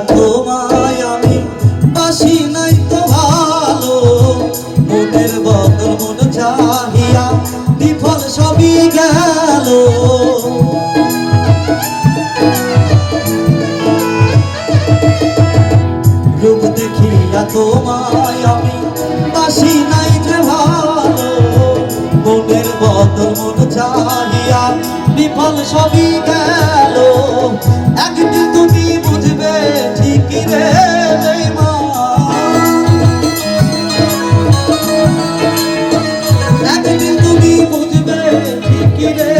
তোমায় আমি বাসি নাই তো ভালো, মনের বদল মন চাহিয়া বিফল সবই গেল। রূপ দেখিয়া তোমায় আমি বাসি নাই যে ভালো, মনের বদল মন চাহিয়া বিফল সবই গেল। একদিন তুমি বুঝবে ঠিকই রে বেঈমান, একদিন তুমি বুঝবে ঠিকই রে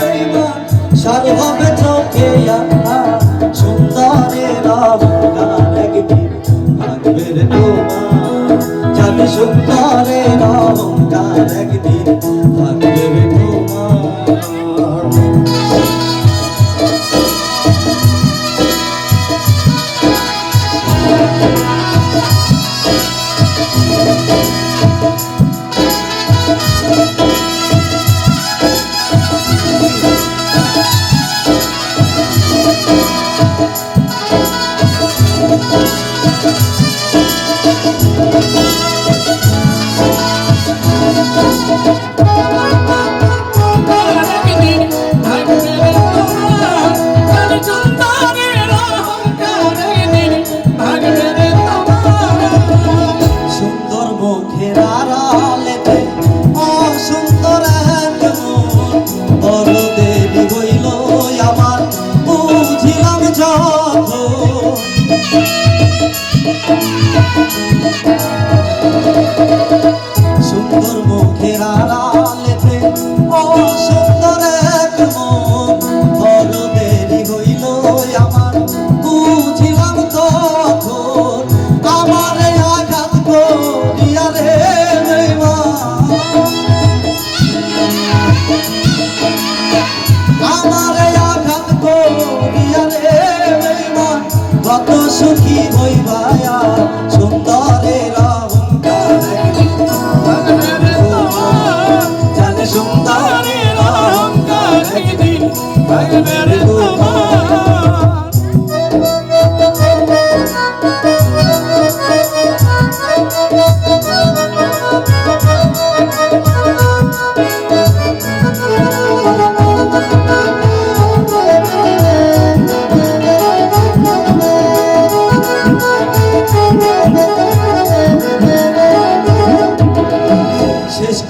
বেঈমান। সার হবে চোখে আঁধার সুন্দরের অহংকার, একদিন ভাঙবে রে তোমার জানি সুন্দরের অহংকার, একদিন ভাঙবে রে তোমার। সুন্দর মুখের আড়ালেতে অসুন্দর এক মন, বড় দেরি হইল আমার বুঝিলাম তখন। আমারে আঘাত করিয়া রে বেঈমান, আমারে আঘাত করিয়া রে বেঈমান। কত সুখী হইবা সুন্দরের অহংকার, জানে সুন্দরের অহংকার, একদিন ভাঙবে রে তোমার।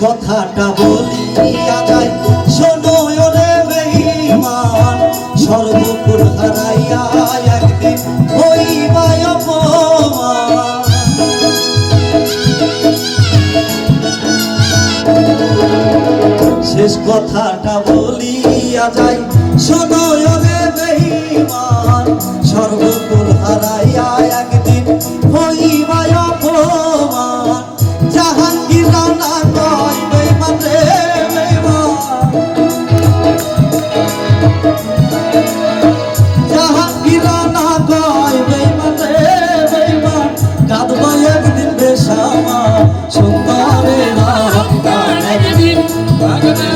কথাটা বলিয়া যায় শোনো রে বেঈমান, সর্বপুর হারাইয়া একদিন হইবা অপমান। শেষ কথাটা বলিয়া যায় শোনো রে বেঈমান, সর্বপুর হারাইয়া একদিন হইবা অপমান। জাহাঙ্গীর রানা কয় বেঈমান রে বেঈমান, জাহাঙ্গীর রানা কয় বেঈমান রে বেঈমান। কাঁদব একদিন বেশামা সুন্দরের অহংকার, একদিন ভাঙবে